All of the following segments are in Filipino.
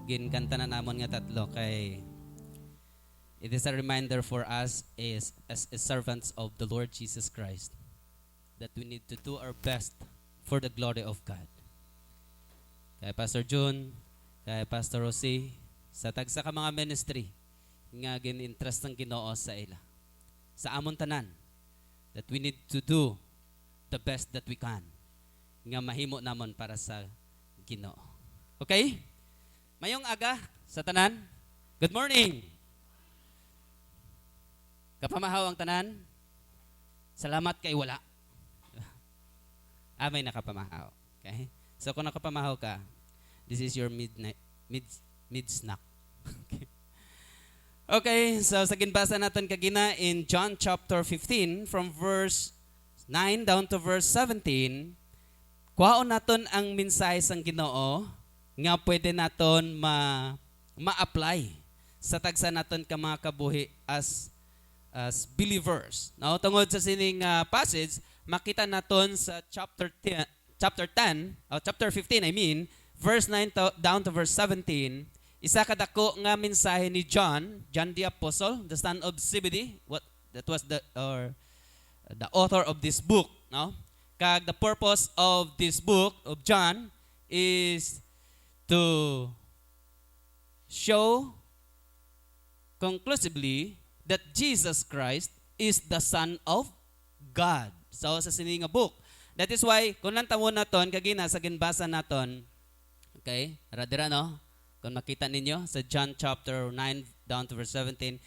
ginkanta na namon nga tatlo kay it is a reminder for us as servants of the Lord Jesus Christ that we need to do our best for the glory of God. Kay Pastor June, kay Pastor Rosie, sa tagsa ka mga ministry nga gin-interest ng Ginoo sa ila. Sa amon tanan that we need to do the best that we can nga mahimo namon para sa Ginoo. Okay? Mayong aga sa tanan. Good morning. Kapamahaw ang tanan. Salamat kay wala. May nakapamahaw. Okay? So kung nakapamahaw ka, this is your mid snack. Okay. Okay, so sa ginbasa natin kagina in John chapter 15 from verse 9 down to verse 17, kuhaon naton ang mensahe sang Ginoo nga pwede naton ma-apply sa tagsa naton ka mga kabuhi as believers. Now, tungod sa sining passage, makita naton sa chapter 15, verse 9 down to verse 17, isa kadako nga mensahe ni John the Apostle, the son of Zebedee, that was the author of this book, no? Kag the purpose of this book of John is to show conclusively that Jesus Christ is the Son of God. So sa sining nga book. That is why kung nantawon naton kagina sa ginbasa naton, okay? Radira no? Kung makita ninyo sa John chapter 9 down to verse 17,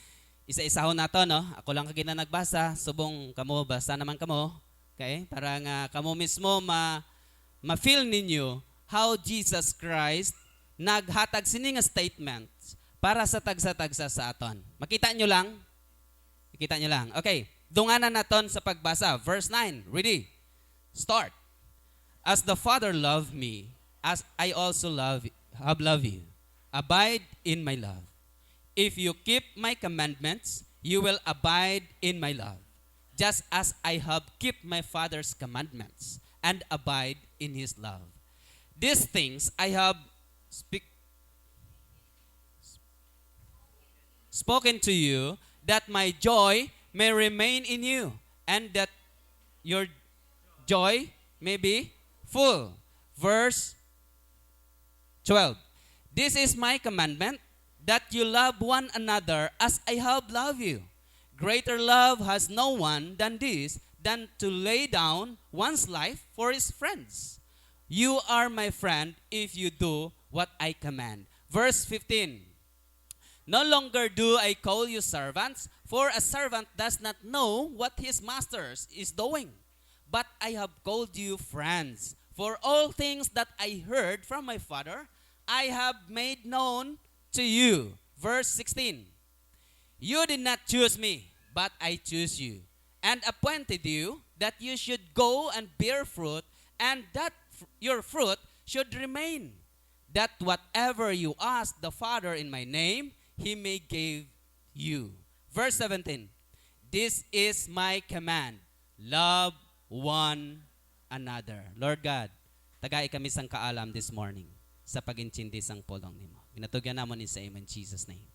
isa-isahon nato, no? Ako lang kagina nagbasa, subong kamo basa naman kamo, okay? Para nga kamo mismo ma-feel ninyo how Jesus Christ naghatag sini nga statements para sa tagsa-tagsa sa aton. Makita nyo lang? Makita nyo lang. Okay, dunganan naton sa pagbasa. Verse 9, ready? Start. As the Father loved me, as I also have loved you. Abide in my love. If you keep my commandments, you will abide in my love, just as I have kept my Father's commandments and abide in his love. These things I have spoken to you, that my joy may remain in you, and that your joy may be full. Verse 12. This is my commandment, that you love one another as I have loved you. Greater love has no one than this, than to lay down one's life for his friends. You are my friend if you do what I command. Verse 15. No longer do I call you servants, for a servant does not know what his master is doing. But I have called you friends. For all things that I heard from my Father, I have made known to you. Verse 16. You did not choose me, but I chose you, and appointed you that you should go and bear fruit, and that your fruit should remain, that whatever you ask the Father in my name, he may give you. Verse 17. This is my command. Love one another. Lord God, tagay kami sang kaalam this morning sa pagintindi sang pulong nimo. Ginatugyan namon ni sa in Jesus name.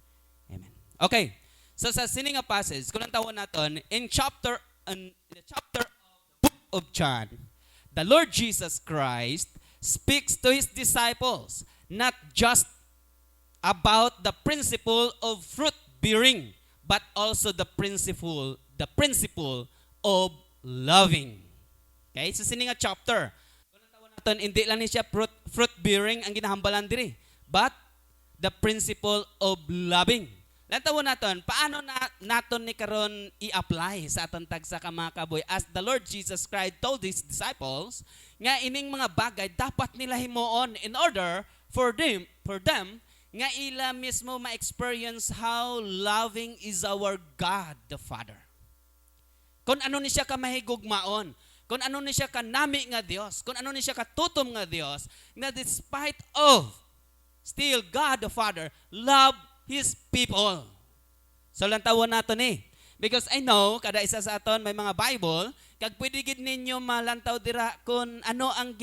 Amen. Okay. So sa sining nga passage, kung tawon naton in the chapter of the book of John, the Lord Jesus Christ speaks to his disciples not just about the principle of fruit bearing, but also the principle of loving. Okay? Sa sining nga chapter, hindi lang ni siya fruit bearing ang ginahambalan diri, but the principle of loving. Lantawo naton, paano naton ni karon i-apply sa aton tagsa ka mga kaboy as the Lord Jesus Christ told his disciples nga ining mga bagay dapat nila himuon in order for them nga ila mismo ma-experience how loving is our God the Father. Kung ano ni siya ka mahigugmaon, kung ano ni siya kanami nga Dios, kung ano ni siya katutom nga Dios, na despite of still God the Father love his people. So lang tawon nato ni. Because I know kada isa sa aton may mga Bible, kag pwede gid ninyo malantaw dira kung ano ang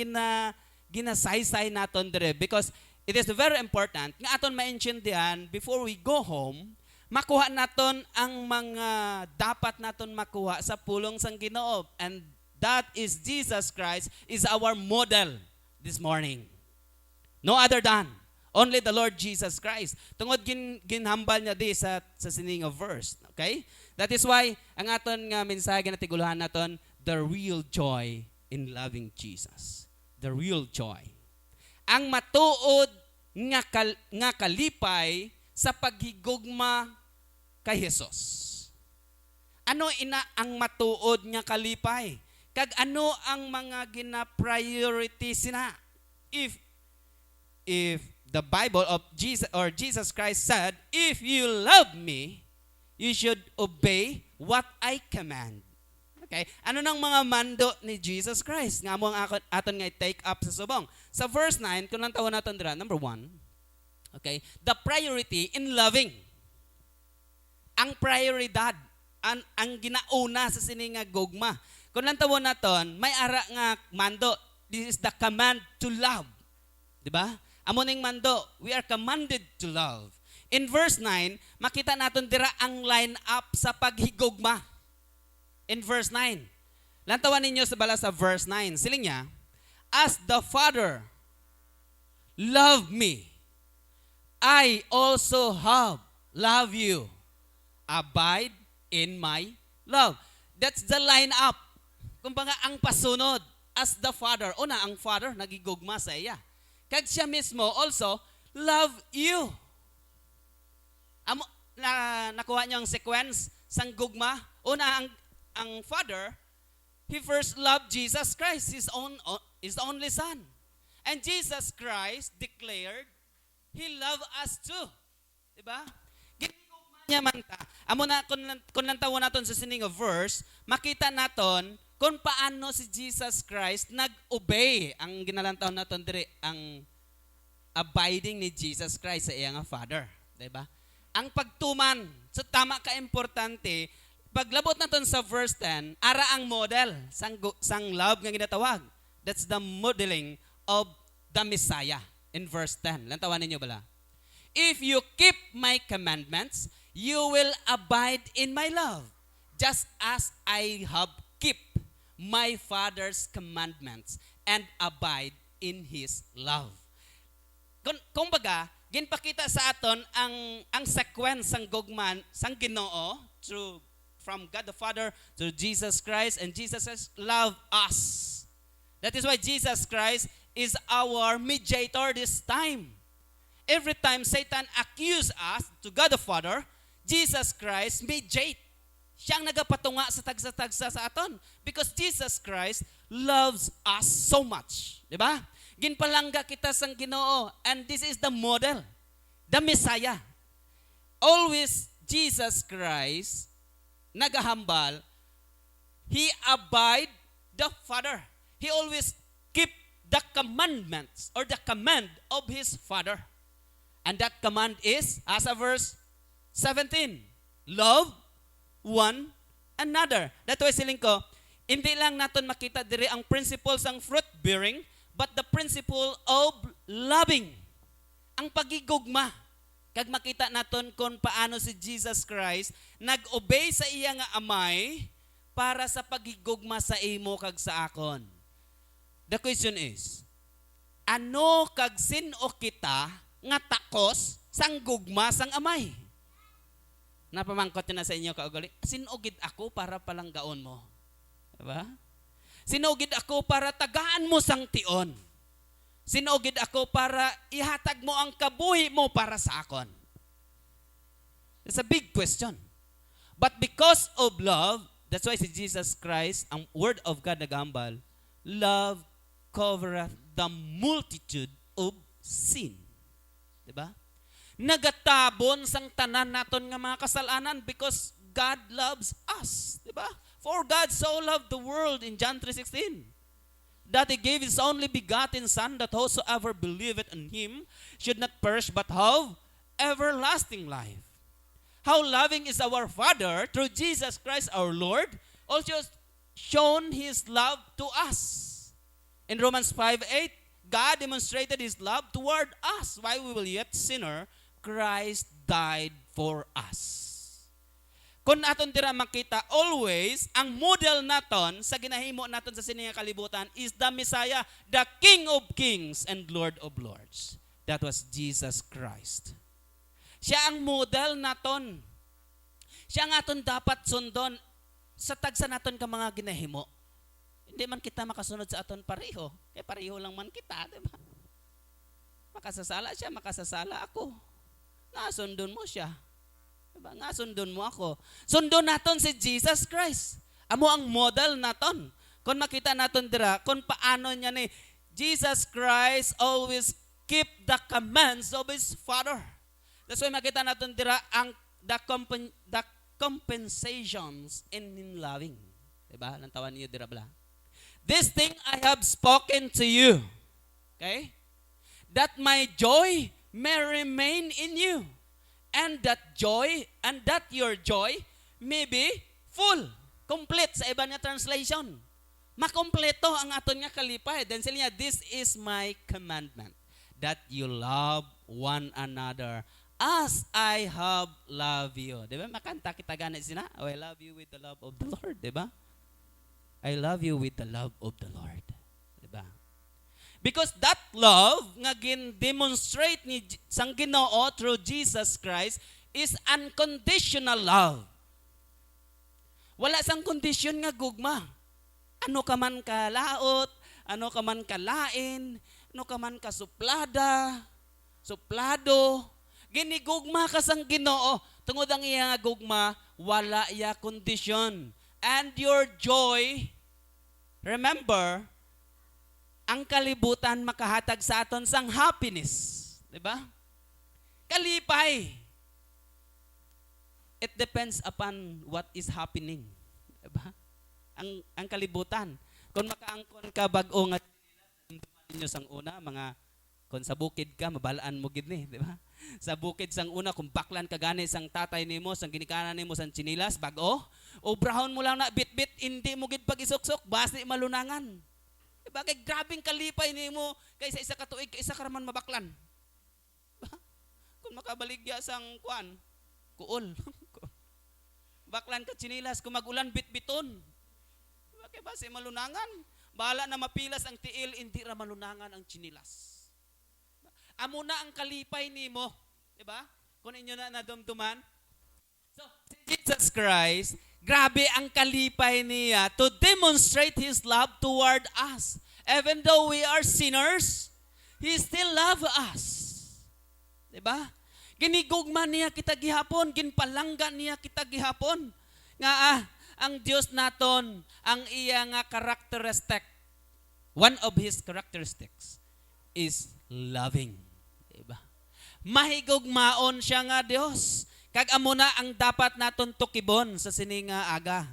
ginasaysay naton dire, because it is very important nga aton maintindihan before we go home, makuha naton ang mga dapat naton makuha sa pulong sang Ginoo, and that is Jesus Christ is our model this morning. No other than only the Lord Jesus Christ. Tungod ginhambal niya di sa sining of verse. Okay? That is why ang aton nga mensahe na tiguluhan naton, the real joy in loving Jesus. The real joy. Ang matuod nga kalipay sa paghigugma kay Jesus. Ano ina ang matuod nga kalipay? Kag ano ang mga gina-priorities na? If the Bible of Jesus or Jesus Christ said, if you love me, you should obey what I command. Okay? Ano nang mga mando ni Jesus Christ? Nga mo ang aton nga take up sa subong. Sa verse 9, kung nang tawon naton dira, number 1, okay? The priority in loving. Ang prioridad, ang ginauna sa sining nga gugma. Kung nang tawon naton, may ara nga mando. This is the command to love. Diba? Amo ning mando, we are commanded to love. In verse 9, makita naton dira ang line up sa paghigugma. In verse 9. Lantawan ninyo sa bala sa verse 9. Siling niya, as the Father loved me, I also have loved you. Abide in my love. That's the line up. Kumbaga ang pasunod, as the Father. Una, ang Father nagigugma sa iya. Kag siya mismo also love you. Nakuha niyo ang sequence sang gugma. Una, ang Father, He first loved Jesus Christ, His only Son. And Jesus Christ declared, He loved us too. Diba? Ginigugma niya man ta. Amo na, kung lantawan natin sa sining of verse, makita naton kung paano si Jesus Christ nag-obey. Ang ginalantaw natin dire, ang abiding ni Jesus Christ sa iyang Father. Diba? Ang pagtuman, so tama ka importante, paglabot natin sa verse 10, ara ang model sang love nga ginatawag. That's the modeling of the Messiah in verse 10. Lantawan ninyo bala. If you keep my commandments, you will abide in my love, just as I have keep my Father's commandments and abide in His love. Kung baga, ginpakita sa aton ang sequence sang gugman sang Ginoo through from God the Father to Jesus Christ, and Jesus has loved us. That is why Jesus Christ is our mediator this time. Every time Satan accuse us to God the Father, Jesus Christ mediate. Siyang nagapatunga sa tagsa-tagsa sa aton because Jesus Christ loves us so much. Diba? Ginpalangga kita sang Ginoo, and this is the model, the Messiah. Always Jesus Christ nagahambal, He abide the Father. He always keep the commandments or the command of His Father. And that command is, as a verse 17, love one another. That way siling ko, hindi lang natin makita diri ang principles ng fruit bearing, but the principle of loving. Ang pagigugma. Kag makita naton kung paano si Jesus Christ nag-obey sa iya nga amay para sa paghigugma sa imo kag sa akon. The question is, ano kag sin-o kita nga takos sang gugma sang amay? Napamangkot na sa inyo kaugali. Sinugid ako para palanggaon mo. Diba? Sinugid ako para tagaan mo sang tion. Sinugid ako para ihatag mo ang kabuhi mo para sa akon. It's a big question. But because of love, that's why si Jesus Christ, ang word of God nagambal, love covereth the multitude of sin. Diba? Nagatabon sang tanan naton nga mga kasalanan because God loves us. Diba? For God so loved the world in John 3:16 that He gave His only begotten Son, that whosoever believeth in Him should not perish but have everlasting life. How loving is our Father through Jesus Christ our Lord, also shown His love to us. In Romans 5:8, God demonstrated His love toward us. While we were yet sinner, Christ died for us. Kung aton dira makita, always, ang model naton sa ginahimo naton sa sininga kalibutan is the Messiah, the King of Kings and Lord of Lords. That was Jesus Christ. Siya ang model naton. Siya ang aton dapat sundon sa tagsa naton ka mga ginahimo. Hindi man kita makasunod sa aton pareho. Kaya pareho lang man kita, di ba? Makasasala siya, makasasala ako. Nasundon mo siya. Diba? Nga sundon mo ako. Sundon naton si Jesus Christ. Amo ang model naton. Kung makita naton dira, kung paano niya ni Jesus Christ always keep the commands of His Father. That's why makita naton dira ang the compensations in Him loving. Diba? Lantawan niyo dira bala. This thing I have spoken to you. Okay? That my joy may remain in you. And that your joy may be full. Complete sa iba niya translation. Makompleto ang aton nga kalipay. Then sila niya, this is my commandment. That you love one another as I have loved you. Diba? Makanta kita gana sina. Oh, I love you with the love of the Lord. Diba? I love you with the love of the Lord. Diba? Because that love nga gin-demonstrate ni sang Ginoo through Jesus Christ is unconditional love. Wala sang kondisyon nga gugma. Ano ka man ka laot, ano ka man ka lain, ano ka man ka suplada, suplado, ginigugma ka sang Ginoo. Tungod ang iya nga gugma, wala iya kondisyon. And your joy, remember, ang kalibutan makahatag sa aton sang happiness. Diba? Kalipay. It depends upon what is happening. Diba? Ang kalibutan. Kung makaangkon ka bag-o nga ninyo sang una, mga kung sa bukid ka, mabalaan mo gid ni, di ba? Sa bukid sang una, kung baklan ka gani sang tatay nimo, sang ginikanan nimo sang chinilas, bag-o, obrahon mo lang na bit-bit, hindi mo gid pag-isuksok, basi malunangan. Diba? Kay grabing kalipay nimo kaysa isa ka tuig, kaysa ka raman mabaklan. Diba? Kung makabaligya sang kuan, kuol. Baklan ka chinilas, kung magulan bit-biton. Diba? Kay basi malunangan. Bahala na mapilas ang tiil, hindi ra malunangan ang chinilas. Diba? Amo na ang kalipay nimo, di ba? Kung inyo na nadumduman. So, si Jesus Christ, grabe ang kalipay niya to demonstrate His love toward us. Even though we are sinners, He still loves us. Diba? Ginigugma niya kita gihapon, ginpalangga niya kita gihapon. Nga ang Diyos naton, ang iya nga characteristic, one of His characteristics is loving. Diba? Mahigugmaon siya nga Diyos. Kag amo na ang dapat naton tukibon sa sininga aga.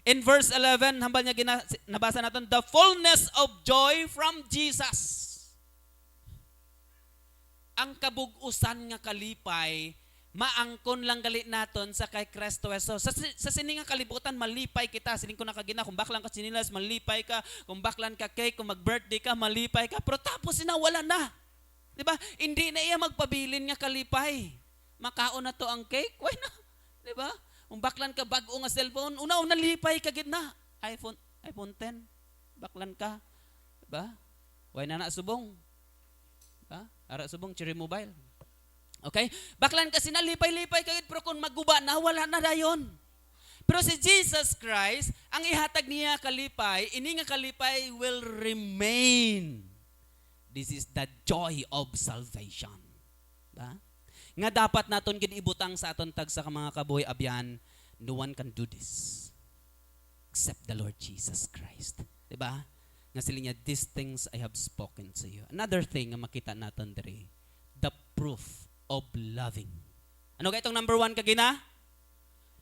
In verse 11, hambal niya nabasa naton, the fullness of joy from Jesus. Ang kabug-usan nga kalipay, maangkon lang gali naton sa kay Kristo Jesus. Sa sininga kalibutan, malipay kita. Sining ko nakagina, kung baklan ka sinilas, malipay ka. Kung baklan ka cake, kung mag-birthday ka, malipay ka. Pero tapos wala na. Diba? Hindi na iya magpabilin nga kalipay. Makaon na to ang cake, why na? Di ba? Kung baklan ka bag-o nga cellphone, una lipay ka gid na. iPhone 10, baklan ka. Di ba? Why na subong? Diba? Ara subong cherry mobile. Okay? Baklan ka sinalipay-lipay ka gid, pero kung maguba na, wala na dayon. Pero si Jesus Christ, ang ihatag niya kalipay, ini nga kalipay will remain. This is the joy of salvation. Diba? Nga dapat naton gid ibutang sa aton tag sa mga kabuhi abyan, no one can do this except the Lord Jesus Christ. Diba? Nga sila niya, these things I have spoken to you. Another thing nga makita naton diri, the proof of loving. Ano ga itong number 1 kagina?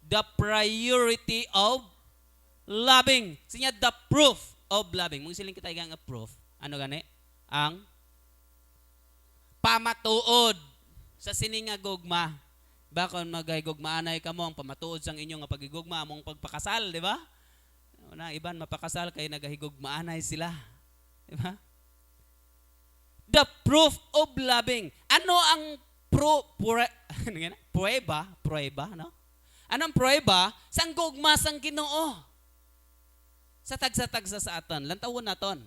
The priority of loving. Sinya, the proof of loving. Mung siling kita nga proof. Ano gani? Ang pamatuod sa sininga gugma. Bakon magahigugmaanay ka mo ang pamatuod sang inyo nga pagigugma among pagpakasal, di ba? Una iban mapakasal kay nagahigugmaanay sila. Di ba? the proof of loving. Ano ang prueba, no? Anong prueba? Sang gugma sang Ginoo. Sa tagsa-tagsa sa aton. Lantawon naton.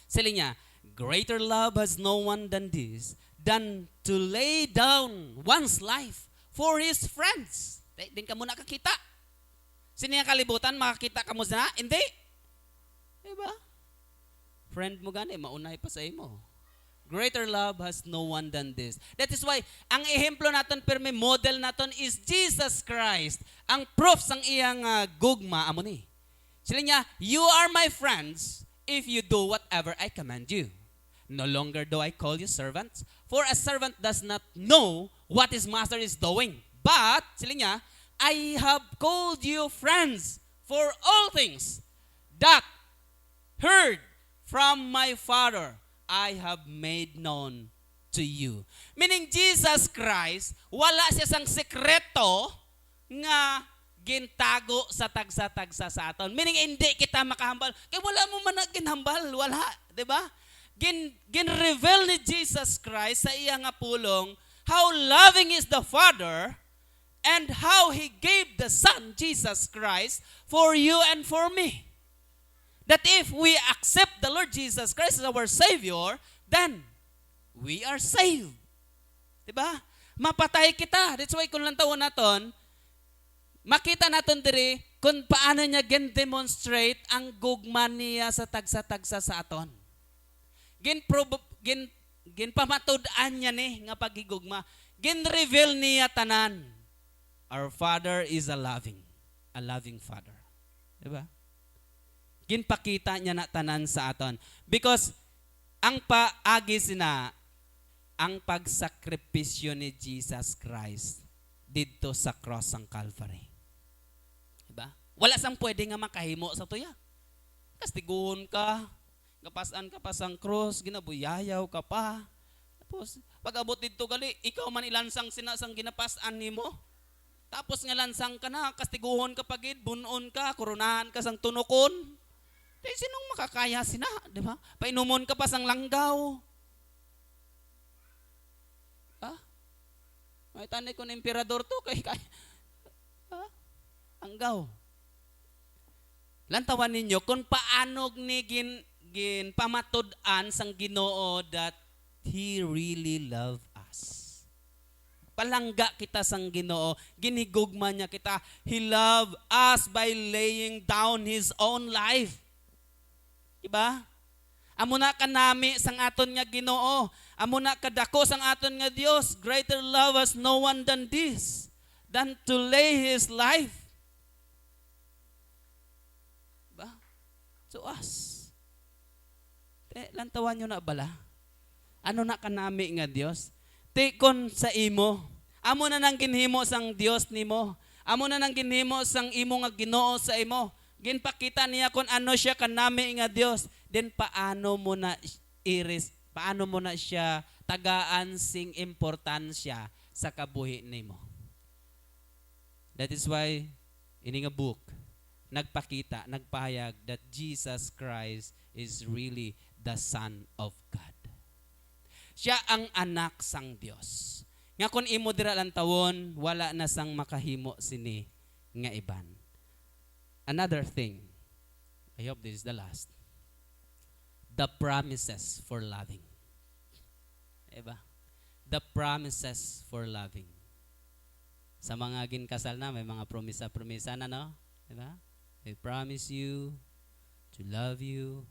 Sila niya, greater love has no one than this, than to lay down one's life for his friends. Din ka muna kakita. Sino yung kalibutan, makakita ka mo na? Hindi. Diba? Friend mo gani, maunay pa sa imo. Greater love has no one than this. That is why, ang ehemplo naton, perme model naton is Jesus Christ. Ang proof sang iyang gugma, amo ni. Sila niya, you are my friends if you do whatever I command you. No longer do I call you servants, for a servant does not know what his master is doing. But, sila niya, I have called you friends, for all things that heard from my Father I have made known to you. Meaning Jesus Christ, wala siya sang sekreto nga gintago sa tagsa-tagsa sa aton. Meaning hindi kita makahambal. Kaya wala mo man ginhambal, wala, 'di ba? Gin-reveal ni Jesus Christ sa iya nga pulong how loving is the Father and how He gave the Son, Jesus Christ, for you and for me. That if we accept the Lord Jesus Christ as our Savior, then we are saved. Diba? Mapatay kita. That's why kung lantawon naton, makita naton diri kung paano niya gen-demonstrate ang gugma niya sa tagsa-tagsa sa aton. Ginpamatud-an niya ni nga pagigugma. Gin-reveal niya tanan. Our Father is a loving Father. Diba? Ginpakita niya na tanan sa aton. Because ang paagi sina, ang pagsakripisyo ni Jesus Christ dito sa cross ng Calvary. Diba? Wala sang pwede nga makahimo sa tuya. Kastiguhon ka, kapasan ka pa sang cross, ginabuyayaw ka pa. Tapos, pag-abot dito gali, ikaw man ilansang sinasang ginapasan nimo. Tapos nga lansang ka na, kastiguhon ka pagid, bunon ka, koronahan ka sang tunukon. Eh, sinong makakaya sina, di ba? Painumon ka pa sang langgaw. May tanay ko na emperador to, kay langgaw. Lantawan ninyo, kung paano ni ginpamatud-an sang Ginoo that He really love us. Palangga kita sang Ginoo, ginigugma niya kita. He love us by laying down His own life. Diba? Amo na kanami sang aton nga Ginoo. Amo na kadako sang aton nga Dios. Greater love has no one than this, than to lay His life. Diba? So us. Lantawan nyo na bala. Ano na kanami nga Dios? Kon sa imo. Amo na nang ginhimo sang Dios nimo. Amo na nang ginhimo sang imo nga Ginoo sa imo. Ginpakita niya kung ano siya kanami nga Dios. Then paano mo na siya tagaan sing importansya sa kabuhi nimo. That is why ini nga book nagpakita, nagpahayag that Jesus Christ is really the Son of God. Siya ang anak sang Dios. Nga kung imo dira lang tawon, wala na sang makahimo sini nga iban. Another thing, I hope this is the last, the promises for loving. Diba? The promises for loving. Sa mga ginkasal na, may mga promisa-promisa na, no? Diba? I promise you to love you,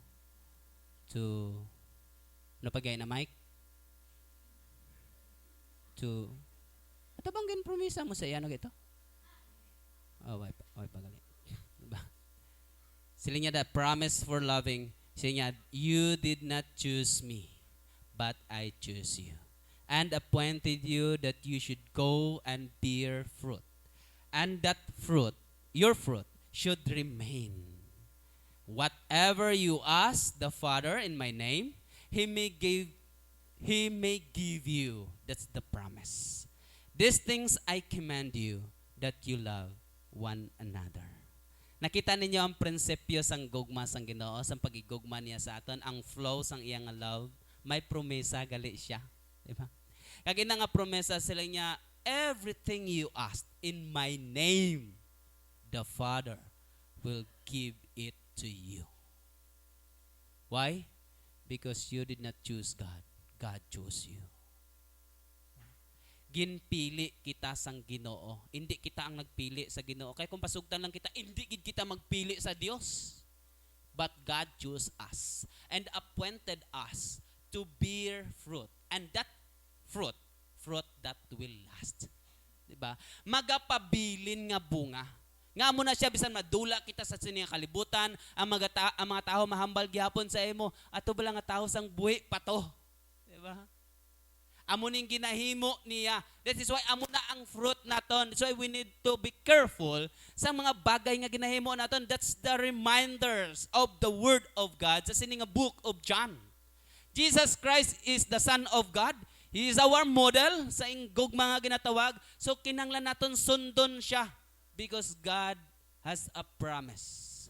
to, ano pagay na Mike? To, ito bang ginpromisa mo sa iyan, ito? Oh, why pagaling. Sila niya, that promise for loving, sila niya, you did not choose me, but I choose you, and appointed you that you should go and bear fruit, and that fruit, your fruit, should remain. Whatever you ask the Father in my name, He may give you. That's the promise. These things I command you, that you love one another. Nakita ninyo ang prinsipyo sang gugma sang Ginoo, sang pagigugma niya sa aton, ang flow sang iyang love, may promesa gali siya. Diba? Kag ina nga promesa sila niya, everything you ask in my name, the Father will give it to you. Why? Because you did not choose God. God chose you. Ginpili kita sang Ginoo. Hindi kita ang nagpili sa Ginoo. Kaya kung pasugtan lang kita, hindi kita magpili sa Dios. But God chose us and appointed us to bear fruit. And that fruit that will last. Diba? Magapabilin nga bunga. Nga mo na siya, bisan madula kita sa sining kalibutan, ang mga tao mahambal gihapon sa imo, ato ba lang nga tao sang buhi pato. Diba? Amo ning ginahimo niya. That is why amo na ang fruit naton. That's why we need to be careful sa mga bagay nga ginahimo naton. That's the reminders of the Word of God sa sining nga book of John. Jesus Christ is the Son of God. He is our model sa gugma nga ginatawag. So kinanglan naton sundon siya because God has a promise.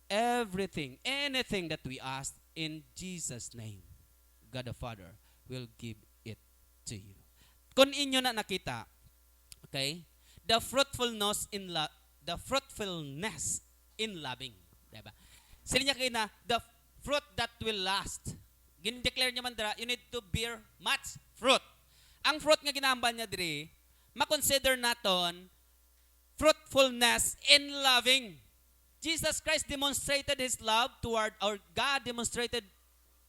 Everything, anything that we ask in Jesus' name, God the Father will give to you. Kung inyo na nakita, okay, the fruitfulness in loving, diba? Sila niya kayo na, the fruit that will last. Gin-declare niya man dira, you need to bear much fruit. Ang fruit nga ginambal niya diri, makonsider naton fruitfulness in loving. Jesus Christ demonstrated His love toward, or God demonstrated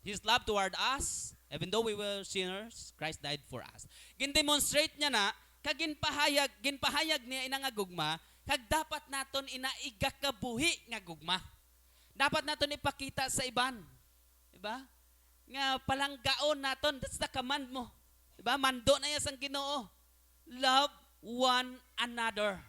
His love toward us. Even though we were sinners, Christ died for us. Gin-demonstrate niya na, kag ginpahayag niya ina nga gugma, kag dapat naton inaigakabuhi nga gugma. Dapat naton ipakita sa iban. Diba? Nga palanggaon naton, that's the command mo. Diba? Mando na yan sang Ginoo. Love one another.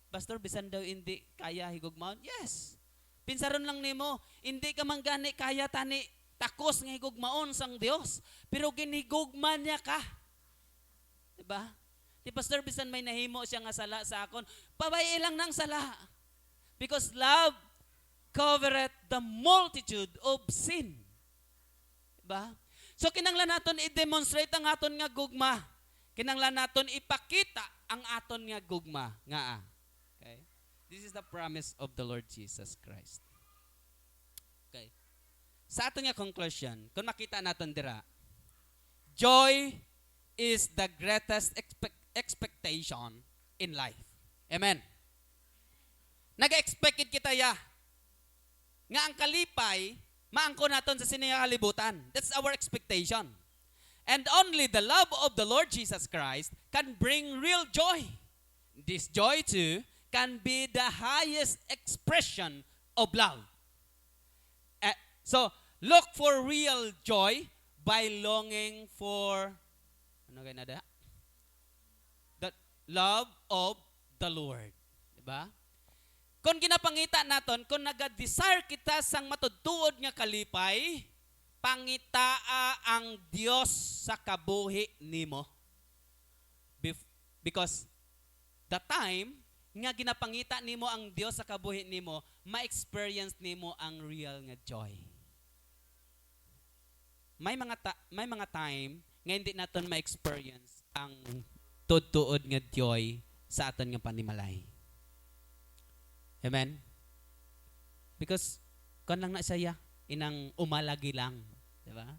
Pastor, bisan daw hindi kaya higugmaon? Yes. Pinsaron lang nimo, hindi ka manggani kaya tani takos nga higugmaon sang Dios, pero ginhigugma niya ka. Diba? Di Pastor, bisan may nahimo siya nga sala sa akon, pabay lang ng sala. Because love covereth the multitude of sin. Diba? So kinanglan naton i-demonstrate ang aton nga gugma. Kinanglan naton ipakita ang aton nga gugma. Nga. Okay? This is the promise of the Lord Jesus Christ. Okay. Sa aton nga conclusion, kung makita naton dira, joy is the greatest expectation in life. Amen. Nag-expected kita ya. Nga ang kalipay, maangko naton sa sininga kalibutan. That's our expectation. And only the love of the Lord Jesus Christ can bring real joy. This joy too can be the highest expression of love. So, look for real joy by longing for the love of the Lord. Diba? Kung ginapangita naton, kung naga-desire kita sang matudtuod nga kalipay, pangitaa ang Dios sa kabuhi nimo. Because the time nga ginapangita nimo ang Dios sa kabuhi nimo, ma-experience nimo ang real nga joy. May mga time nga hindi naton ma-experience ang tudtuod nga joy sa aton nga panimalay. Amen? Because kan lang na saya inang umalagi lang, di ba?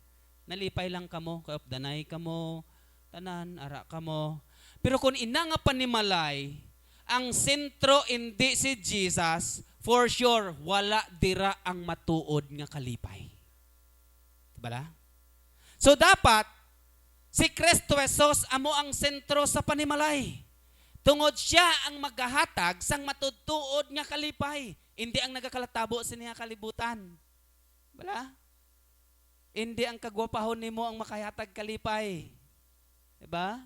Nalipay lang kamo, kaopdanay kamo, tanan ara kamo. Pero kung ina nga panimalay, ang sentro hindi si Jesus, for sure wala dira ang matuod nga kalipay. Diba? So dapat si Kristo Jesus amo ang sentro sa panimalay. Tungod siya ang maghahatag sang matudtuod nga kalipay. Hindi ang nagakalatabo sa niya kalibutan. Bala? Hindi ang kagwapahon nimo ang makahatag kalipay. Diba?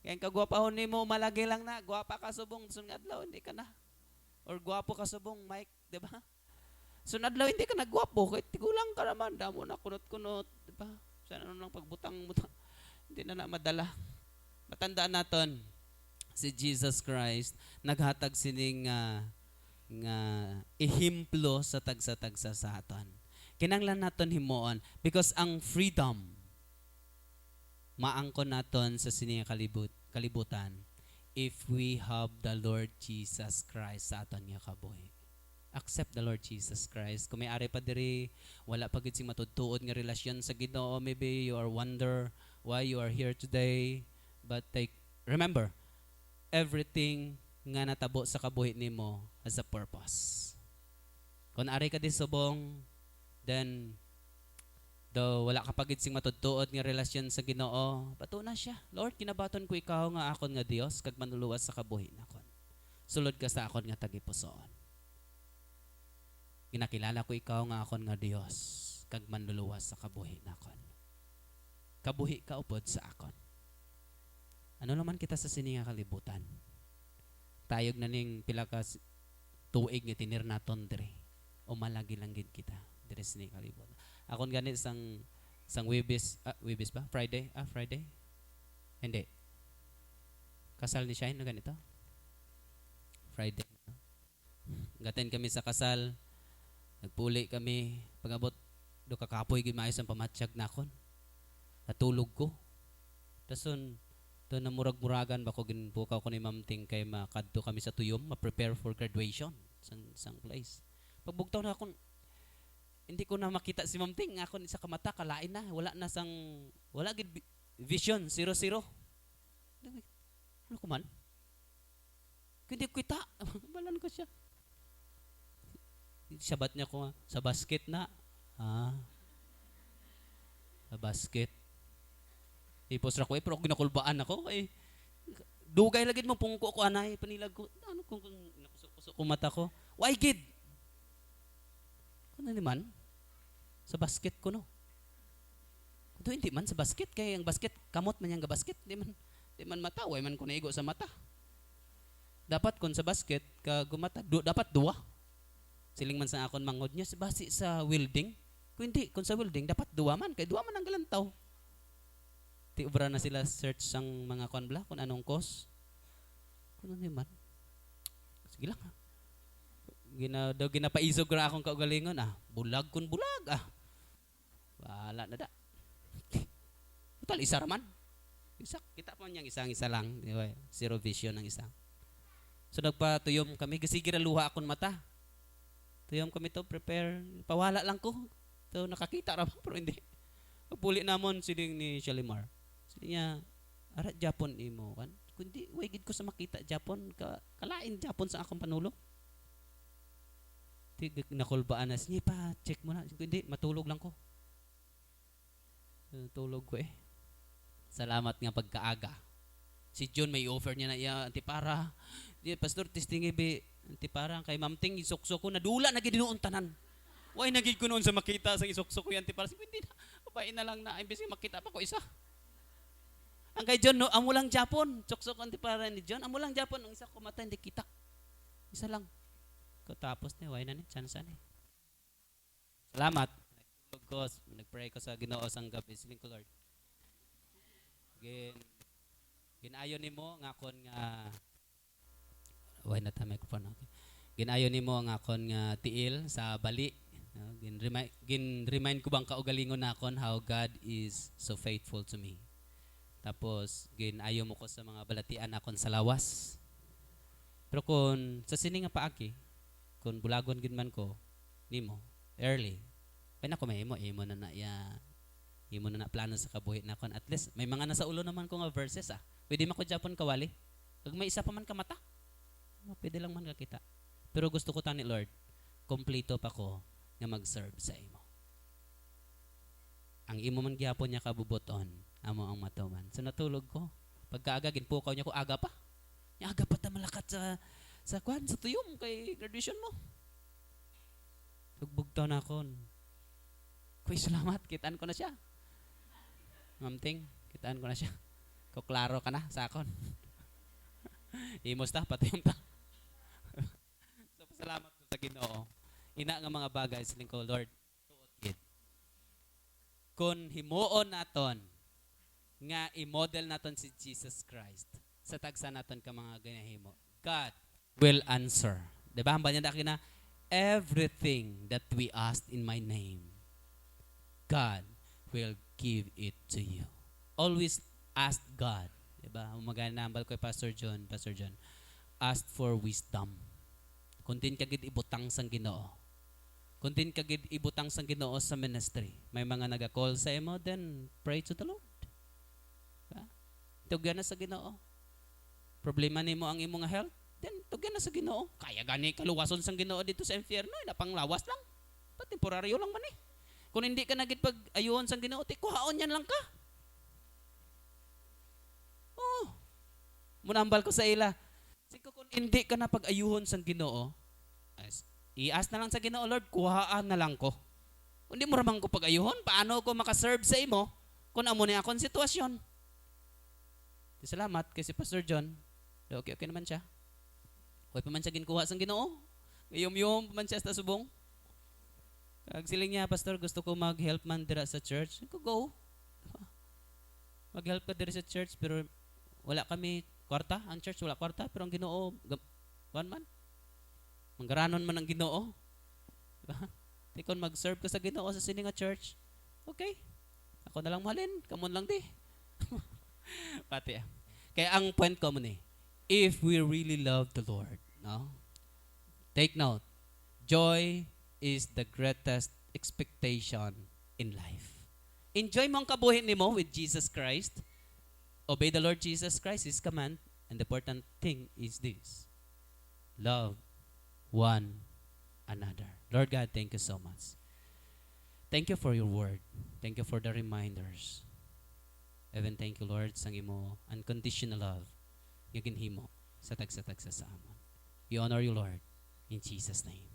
Kaya ang kagwapahon nimo malagi lang na. Gwapa ka subong, sunadlaw, hindi ka na. Or gwapo ka subong, Mike. Diba? Sunadlaw, hindi ka na gwapo. Kahit tigulang ka naman. Damo na kunot-kunot. Diba? Sana nang pagbutang-butang. Hindi na madala. Matandaan natin, si Jesus Christ naghatag sining nga ihimplo sa tagsa-tagsa sa aton. Kinanglan naton himuon because ang freedom maangkon naton sa sining kalibutan if we have the Lord Jesus Christ sa aton nga kabuhi. Accept the Lord Jesus Christ. Kung may ari pa diri, wala pa gid sing matudtuod nga relasyon sa Ginoo, maybe you are wonder why you are here today, but remember, everything nga natabo sa kabuhi nimo has a purpose. Kung ari ka di subong, then do wala ka pagid sing matudtuod nga relasyon sa Ginoo, bato na siya. Lord, kinabaton ko ikaw nga akon nga Dios kag manluluwas sa kabuhi nakon. Sulod ka sa akon nga tagipusoon. Ginakilala ko ikaw nga akon nga Dios kag manluluwas sa kabuhi nakon. Kabuhi ka upod sa akon. Ano naman kita sa sini nga kalibutan? Tayog na ning pila ka tuig nga tinir naton dire. O malagi lang gid kita dire sa sini kalibutan. Akon ganit sang Webes ba? Friday? Friday? Hindi. Kasal ni Shine na ganito? Friday. Gaten kami sa kasal. Nagpuli kami. Pag-abot, do kakapoy gid maayos ang pamatsyag nakon. Natulog ko. Tason, to namurag-muragan ba ko ginbukaw ko ni Ma'am Ting kay makadto kami sa tuyom, ma-prepare for graduation sang place. Pagbugtaw na akon, hindi ko na makita si Ma'am Ting, akon isa ka mata kalain na, wala gid vision 00. Ano ko man? Hindi ko kita. Balan ko siya. Sabat niya ko sa basket na. Sa basket. Tipos ra ko pero ginakulbaan ako dugay lagid mo pungko ko anay panilag ko. Ano kung nakusok ko mata ko. Why gid? Kuno naman sa basket ko no. Kuno hindi man sa basket kay ang basket kamot man yang basket di man mata way man ko naigo sa mata. Dapat kun sa basket ka gumata dapat duwa. Siling man sa akon mangod niya basi sa welding. Kung sa welding dapat duwa man kay duwa man ang galantaw. Ti ubra na sila search sang mga konbla kung anong course. Kuno naman. Sige lang ha. Ginapaisog ra akong kaugalingon bulag kun bulag wala na da. Total isa ra man. Isa kita pa niyang isa lang, di ba? Zero vision ang isa. So nagpatuyom kami, sige ra luha akon mata. Tuyom kami to prepare, pawala lang ko. To nakakita ra pero hindi. Pagpuli namon siling ni Shalimar. Sili niya ara Japon imo kan. Kundi way gid ko sa makita Japon kalain Japon sa akong panulong. Tig nakulbaan na niya pa check mo na. Kundi matulog lang ko. Tulog ko Salamat nga pagkaaga. Si John may offer niya na antipara. Di pastor testing antipara kay Ma'am Ting isukso ko nadula na gid noon tanan. Why nagid ko noon sa makita sa isukso ko antipara. Hindi na. Babae na lang na imbes makita pa ko isa. Ang kay John no, amo lang Japon. Sukso ko antipara ni John. Amo lang Japon ang isa ko mata hindi kita. Isa lang. Ko tapos ni why na ni chance ni. Salamat. Nagpray ko sa Ginoo sang gabi siling ko Lord. Ginayon nimo nga kon nga why na ta microphone okay. Ginayon nimo nga kon nga tiil sa bali. Gin-remind ko bang kaugalingon nakon how God is so faithful to me. Tapos ginayo mo ko sa mga balatian nakon sa lawas. Pero kun sa sini nga paagi kun bulagon gid man ko nimo early. Kaya na ko may imo na na imo na na plano sa kabuhi na kon at least may mga nasa ulo naman ko nga verses pwede man ko Japon kawali pag may isa pa man ka mata pwede lang man ka kita pero gusto ko tani Lord kompleto pa ko nga mag-serve sa imo ang imo man gyapon niya kabubuton amo ang matuman so natulog ko pagkaaga ginpukaw niya ko aga pa ta malakat sa kwan sa tuyom kay graduation mo tugbugtaw na kon kuy salamat kitaan ko na siya Ma'am Ting, kitaan ko na siya. Ko klaro ka na sa akon. Imos ta patayom ta. So pasalamat ko sa Ginoo. Ina nga mga bagay siling ko Lord. Tuot gid. Kun himuon naton nga i-model naton si Jesus Christ sa tagsa naton ka mga ginahimo. God will answer. Diba? Hamba niya na everything that we asked in my name, God will give it to you. Always ask God. Diba? Maganambal ko Pastor John, ask for wisdom. Kung din kagid ibutang sang Ginoo. Kung din kagid ibutang sang Ginoo sa ministry. May mga naga-call sa imo, then pray to the Lord. Diba? Tugyan na sa Ginoo. Problema nimo ang imong health, then tugyan na sa Ginoo. Kaya gani kaluwason sang Ginoo dito sa impyerno, napanglawas lang. Temporaryo lang man eh. Kung hindi ka nagit pag ayuhon sang Ginoo, kuhaon yan lang ka. Oh. Munambal ko sa ila. Siko kung hindi ka na pag ayuhon sang Ginoo, i-ask na lang sa Ginoo, Lord, kuhaan na lang ko. Hindi mo ramang ko pag ayuhon, paano ko makaserve sa imo kung amo ni akong sitwasyon? Salamat kay si Pastor John. Okay naman siya. Huwag pa man siya ginkuha sang Ginoo. Iyom-yom pa man siya sa subong. Kag siling niya, Pastor, gusto ko mag-help man dira sa church. Go. Mag-help ka dira sa church, pero wala kami kwarta. Ang church wala kwarta, pero ang Ginoo, man. Manggaranon man ang Ginoo. Diba? Tikon mag-serve ka sa Ginoo sa sini nga church. Okay. Ako na lang mahalin. Kamon lang di. Pati. Kaya ang point ko mo ni, if we really love the Lord, no? Take note. Joy is the greatest expectation in life. Enjoy mo ang kabuhi nimo with Jesus Christ. Obey the Lord Jesus Christ, His command. And the important thing is this. Love one another. Lord God, thank you so much. Thank you for your word. Thank you for the reminders. Even thank you, Lord, sa imo unconditional love nga ginhimo sa tagsa-tagsa sa amon. We honor you, Lord, in Jesus' name.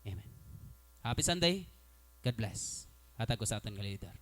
Amen. Happy Sunday. God bless. Hatag ko sa aton nga leader.